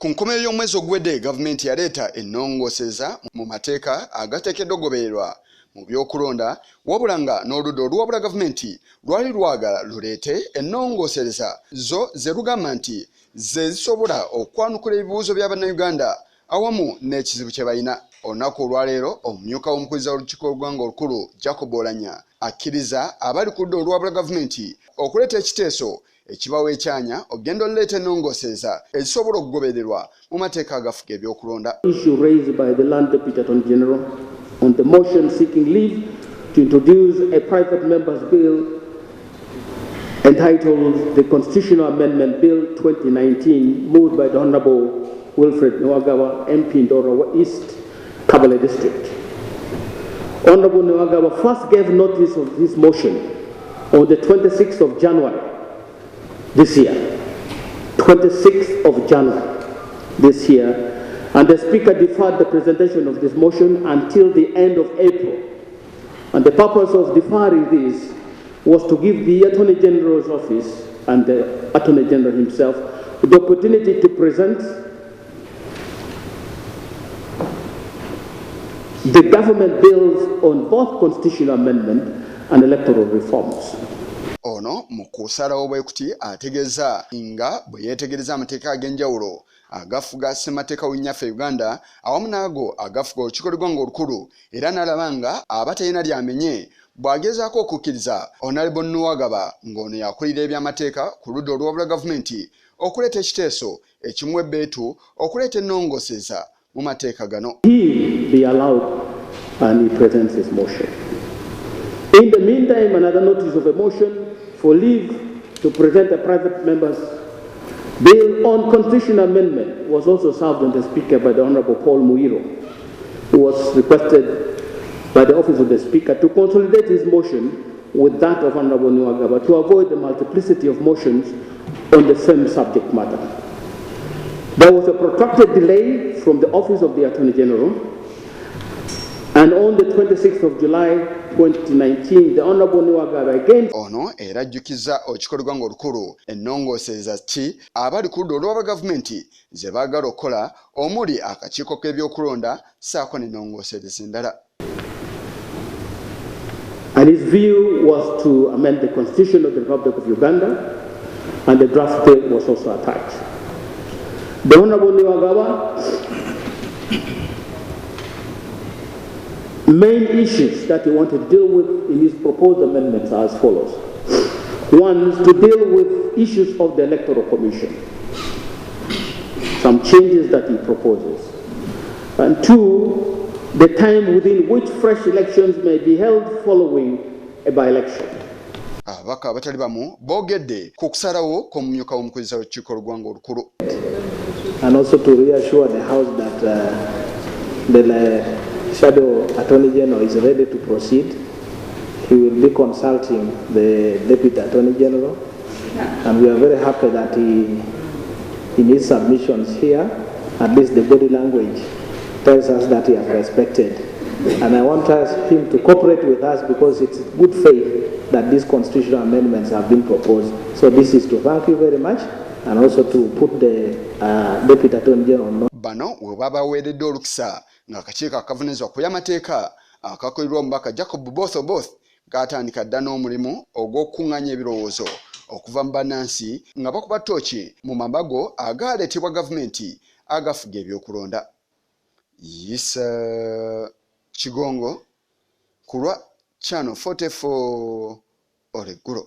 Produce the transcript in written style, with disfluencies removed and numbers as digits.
Ku nkomerero y'omwezi ogwedde gavumenti yaleeta ennongooseza mu mateeka agateekeddwa okugobererwa mu byokulonda wabula nga n'oludda oluwabula gavumenti lwali lwagala luleete ennongooseza zo ze lugamba nti ze zisobola okwanukula ebibuuzo bya bannayuganda awamu n'ekizibu kye balina. Olunaku olwaleero omumyuka w'omukulira w'olukiiko lw'eggwanga olukulu Abavuganya akkiriza abali ku ludda oluwabula gavumenti okuleeta ekiteeso ekibawa ekyanya okugenda oleeta ennongooseza ezisobola okugobererwa mu mateeka agafuga ebyokulonda. Issue raised by the Land Deputy Attorney General on the motion seeking leave to introduce a private member's bill entitled the Constitutional Amendment Bill 2019, moved by the Honourable Wilfred Nwagawa, MP Ndora East, Kabale District. Honourable Nwagawa first gave notice of this motion on the 26th of January this year, 26th of January this year, and the Speaker deferred the presentation of this motion until the end of April. And the purpose of deferring this was to give the Attorney General's office and the Attorney General himself the opportunity to present the government bills on both constitutional amendment and electoral reforms. Ono mu kusalawo bwe kuti ategeeza nga bwe yeetegereza amateeka ag'enjawulo agafuga ssemateeka w'ennyaffe Uganda awamu n'ago agafuga olukiiko lw'eggwanga olukulu era n'alaba nga abatalina lyamenye bw'agezaako okukkiriza Honourable Nwagaba ng'ono yakulira eby'amateeka ku ludda oluwabula gavumenti okuleeta ekiteeso ekimu ebbeetu okuleeta ennongooseza mu mateeka gano. He be allowed and he presents his motion. In the meantime, another notice of a motion for leave to present a private member's bill on constitutional amendment was also served on the Speaker by the Honourable Paul Muiro, who was requested by the Office of the Speaker to consolidate his motion with that of Honourable Nwagaba to avoid the multiplicity of motions on the same subject matter. There was a protracted delay from the Office of the Attorney General, and on the 26th of July 2019, the Honourable Nwagaba again ono era ajjukiza olukiiko lw'eggwanga olukulu ennongooseza ki abali ku ludda olw'obwa gavumenti ze baagala okukola omuli akakiiko k'ebyokulonda ssaako n'ennongooseza endala. And his view was to amend the Constitution of the Republic of Uganda, and the draft bill was also attached. The Honourable Nwagaba main issues that he wanted to deal with in his proposed amendments are as follows. One is to deal with issues of the Electoral Commission, some changes that he proposes. And two, the time within which fresh elections may be held following a by-election. Abaka abatali bamu boogedde ku kusalawo kw'omumyuka w'omukulira w'olukiiko lw'eggwanga olukulu. And also to reassure the House that the Shadow Attorney General is ready to proceed. He will be consulting the Deputy Attorney General, and we are very happy that in his submissions here, at least the body language tells us that he has respected. And I want him to cooperate with us because it's good faith that these constitutional amendments have been proposed. So this is to thank you very much, and also to put the Deputy Attorney General. Bano we babaweeredde olukisa ng'akakiiko akavunaanyizibwa ku by'amateeka akakolerwa omubaka Jacob Both kaatandika dda n'omulimu ogw'okukuŋŋaanya ebirowoozo okuva mu bannansi nga bakuba ttooki mu mabago agaaleetebwa gavumenti agafuga ebyokulonda. Yisa Kigongo ku lwa Channel 44 Oleggulo.